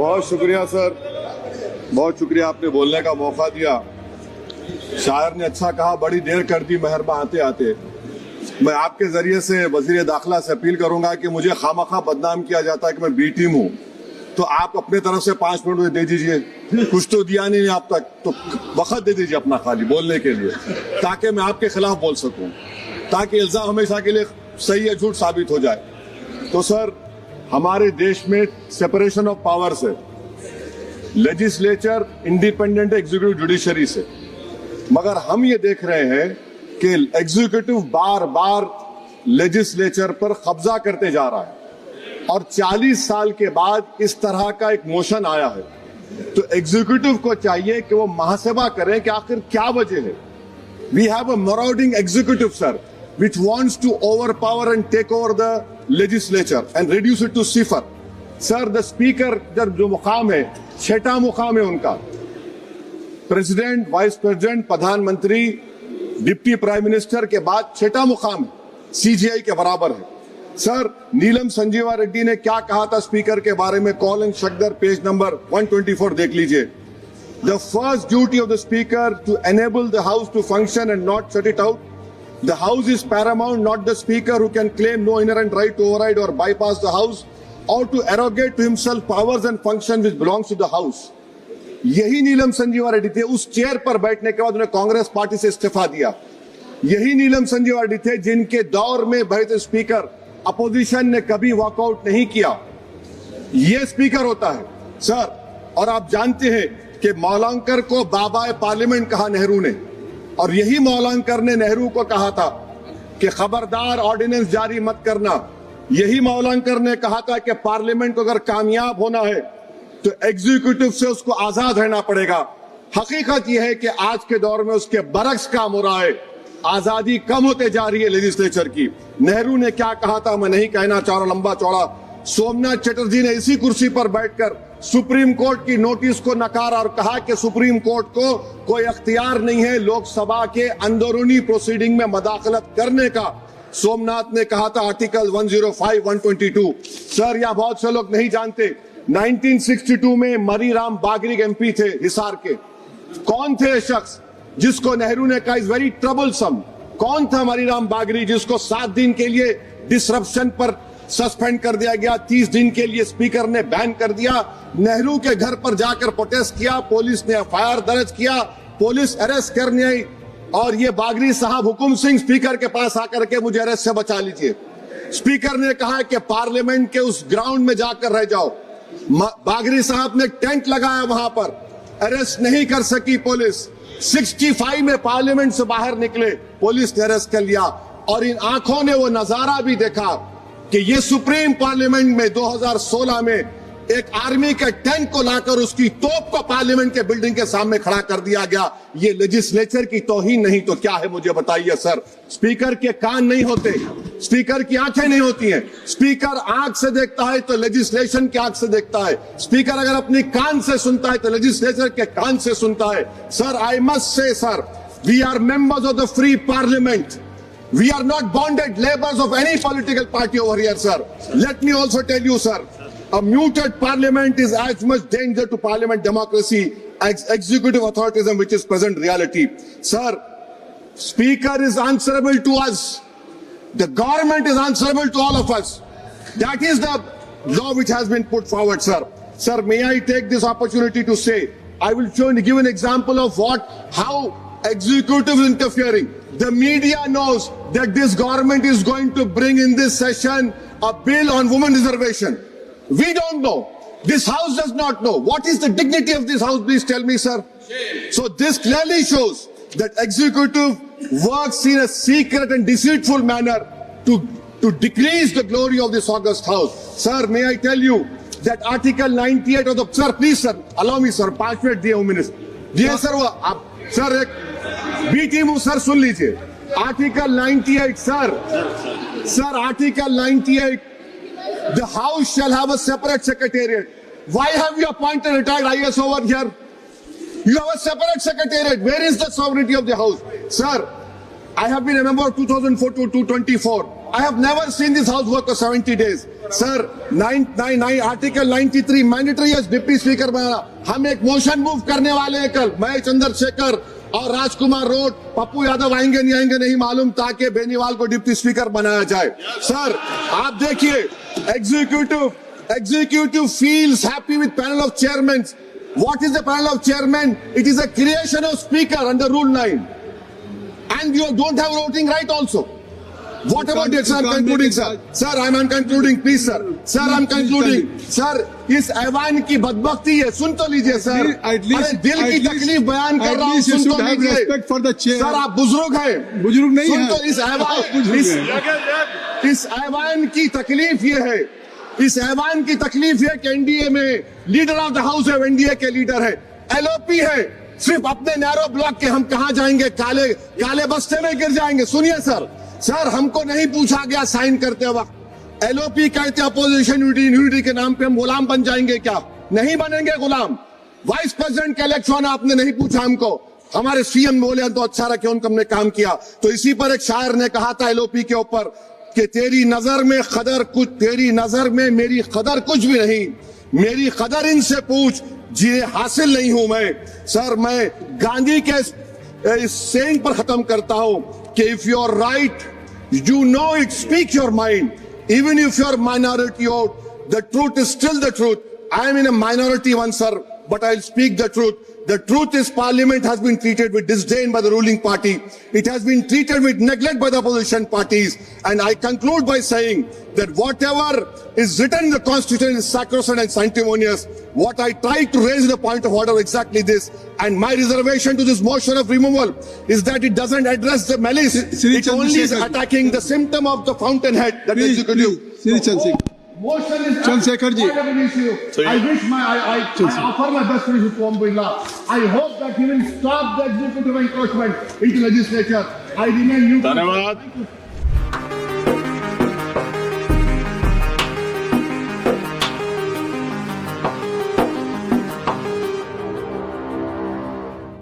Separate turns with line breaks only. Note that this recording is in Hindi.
बहुत शुक्रिया सर, बहुत शुक्रिया, आपने बोलने का मौका दिया। शायर ने अच्छा कहा, बड़ी देर कर दी मेहरबा आते आते। मैं आपके जरिए से वजीर दाखिला से अपील करूंगा कि मुझे खामखा बदनाम किया जाता है कि मैं बी टीम हूं, तो आप अपने तरफ से 5 मिनट दे दीजिए। कुछ तो दिया नहीं आप तक, तो वक्त दे दीजिए अपना खाली बोलने के लिए, ताकि मैं आपके खिलाफ बोल सकूं, ताकि इल्जाम हमेशा के लिए सही या झूठ साबित हो जाए। तो सर, हमारे देश में सेपरेशन ऑफ पावर्स है, लेजिस्लेचर इंडिपेंडेंट एग्जीक्यूटिव जुडिशरी से, मगर हम ये देख रहे हैं कि एग्जीक्यूटिव बार बार लेजिस्लेचर पर कब्जा करते जा रहा है और 40 साल के बाद इस तरह का एक मोशन आया है। तो एग्जीक्यूटिव को चाहिए कि वो मुहासबा करें कि आखिर क्या वजह है। We have a marauding executive sir, which wants to overpower and take over the legislature and reduce it to cipher. Sir, the speaker जो मुकाम है, 6ठा मुकाम है उनका, प्रेसिडेंट, वाइस प्रेसिडेंट, प्रधानमंत्री, डिप्टी प्राइम मिनिस्टर के बाद 6ठा मुकाम सीजीआई के बराबर है। सर, नीलम संजीवा रेड्डी ने क्या कहा था स्पीकर के बारे में, Kaul and Shakdher page number 124 देख लीजिए। The first duty of the speaker to enable the house to function and not shut it out. The house is paramount, not the speaker who can claim no inherent right to override or bypass the house or to arrogate to himself powers and function which belongs to the house। यही नीलम संजीवा रेड्डी थे, उस चेयर पर बैठने के बाद उन्हें कांग्रेस पार्टी से इस्तीफा दिया। यही नीलम संजीवा रेड्डी थे जिनके दौर में बैठे स्पीकर अपोजिशन ने कभी वॉकआउट नहीं किया। ये स्पीकर होता है सर। और आप जानते हैं कि मौलांकर को बाबा पार्लियामेंट कहा नेहरू ने, और यही मौलांकर ने नेहरू को कहा था कि खबरदार ऑर्डिनेंस जारी मत करना। यही मौलांकर ने कहा था कि पार्लियामेंट को अगर कामयाब होना है तो एग्जीक्यूटिव से उसको आजाद रहना पड़ेगा। हकीकत यह है कि आज के दौर में उसके बरक्स काम हो रहा है, आजादी कम होते जा रही है लेजिस्लेचर की। नेहरू ने क्या कहा था मैं नहीं कहना चाह रहा लंबा चौड़ा। सोमनाथ चटर्जी ने इसी कुर्सी पर बैठकर सुप्रीम कोर्ट की नोटिस को नकारा और कहा कि सुप्रीम कोर्ट को कोई अख्तियार नहीं है लोकसभा के अंदरूनी प्रोसीडिंग में मदाखलत करने का। सोमनाथ ने कहा था आर्टिकल 105, 122। सर, यह बहुत से लोग नहीं जानते, 1962 में मरीराम बागरी एमपी थे हिसार के। कौन थे ये शख्स जिसको नेहरू ने कहा इज वेरी ट्रबलसम? कौन था मरीराम बागरी जिसको 7 दिन के लिए डिसरप्शन पर सस्पेंड कर दिया गया, 30 दिन के लिए स्पीकर ने बैन कर दिया। नेहरू के घर पर जाकर प्रोटेस्ट किया, पुलिस ने एफआईआर दर्ज किया, पुलिस अरेस्ट करने आई और ये बागरी साहब हुकुम सिंह स्पीकर के पास आकर के मुझे अरेस्ट से बचा लीजिए। स्पीकर ने कहा कि पार्लियामेंट के उस ग्राउंड में जाकर रह जाओ। बागरी साहब ने टेंट लगाया वहां पर, अरेस्ट नहीं कर सकी पुलिस। 65 में पार्लियामेंट से बाहर निकले, पुलिस ने अरेस्ट कर लिया। और इन आंखों ने वो नजारा भी देखा कि ये सुप्रीम पार्लियामेंट में 2016 में एक आर्मी के टैंक को लाकर उसकी तोप को पार्लियामेंट के बिल्डिंग के सामने खड़ा कर दिया गया। ये लेजिस्लेचर की तौहीन नहीं तो क्या है मुझे बताइए सर। स्पीकर के कान नहीं होते, स्पीकर की आंखें नहीं होती हैं। स्पीकर आंख से देखता है तो लेजिस्लेशन की आंख से देखता है। स्पीकर अगर अपनी कान से सुनता है तो लेजिस्लेचर के कान से सुनता है। Sir, I must say sir, we are members of the free parliament. We are not bonded laborers of any political party over here, sir. Let me also tell you, sir, a muted parliament is as much danger to parliament democracy as executive authoritarianism, which is present reality. Sir, speaker is answerable to us. The government is answerable to all of us. That is the law which has been put forward, sir. Sir, may I take this opportunity to say, I will give an example of how executive is interfering. The media knows that this government is going to bring in this session a bill on women reservation. We don't know. This house does not know. What is the dignity of this house? Please tell me, sir. So this clearly shows that executive works in a secret and deceitful manner to decrease the glory of this august house. Sir, may I tell you that article 98 of the, sir, please sir, allow me sir, 5 minute दिए मिनट दिए सर। वो आप सर एक बी टीम सर सुन लीजिए। Article 98 sir article 98, the house shall have a separate secretariat. Why have you appointed retired IAS over here? You have a separate secretariat. Where is the sovereignty of the house? Sir, I have been a member of 2004 to 2024. I have never seen this house work for 70 days. Sir, Article 93 mandatory as Deputy Speaker बनाना. हम एक मोशन मूव करने वाले हैं कल. मैं चंद्रशेखर और राजकुमार रोड, पप्पू यादव आएंगे नहीं मालूम, ताकि बेनीवाल को डिप्टी स्पीकर बनाया जाए. सर, आप देखिए, executive feels happy with panel of chairmen. What is the panel of chairmen? It is a creation of speaker under Rule 9. And you don't have voting right also. What about it, sir? I'm concluding, sir. Sir, I'm concluding, please, sir. Sir, I'm concluding. Sir, इस ऐवान की बदबख्ती है, सुन तो लीजिए, sir. अरे दिल की तकलीफ बयान कर रहा हूँ, सुन तो लीजिए. Sir, आप बुजुर्ग हैं.
बुजुर्ग नहीं
सुन
हैं.
तो इस ऐवान की तकलीफ ये है. इस ऐवान की तकलीफ है कि एनडीए में लीडर ऑफ द हाउस है, एनडीए के लीडर है, एलओपी है. सिर्फ अपने नैरो ब्लॉक के हम कहां जाएंगे, काले बस्ते में गिर जाएंगे. सुनिए सर, हमको नहीं पूछा गया साइन करते वक्त. एलओपी कहते अपोजिशन यूनिटी के नाम पे हम गुलाम बन जाएंगे क्या? नहीं बनेंगे गुलाम. वाइस प्रेसिडेंट का इलेक्शन आपने नहीं पूछा हमको. हमारे सीएम बोले तो अच्छा रखे, उनको हमने काम किया. तो इसी पर एक शायर ने कहा था एलओपी के ऊपर कि तेरी नजर में मेरी कदर कुछ भी नहीं, मेरी कदर इनसे पूछ, जिन्हें हासिल नहीं हूं मैं. सर, मैं गांधी के इस सेइंग पर खत्म करता हूं कि if you are right, you know it, speak your mind. Even if you are minority out, the truth is still the truth. I am in a minority one, sir, but I'll speak the truth. The truth is Parliament has been treated with disdain by the ruling party. It has been treated with neglect by the opposition parties. And I conclude by saying that whatever is written in the Constitution is sacrosanct and sanctimonious. What I try to raise in the point of order exactly this. And my reservation to this motion of removal is that it doesn't address the malice. It only is attacking the symptom of the fountainhead, that executive. Motion is
Chandrasekhar ji.
I wish I offer my best wishes to Om Birla. I hope that he will stop the executive encroachment into legislature. I remain neutral.
धन्यवाद.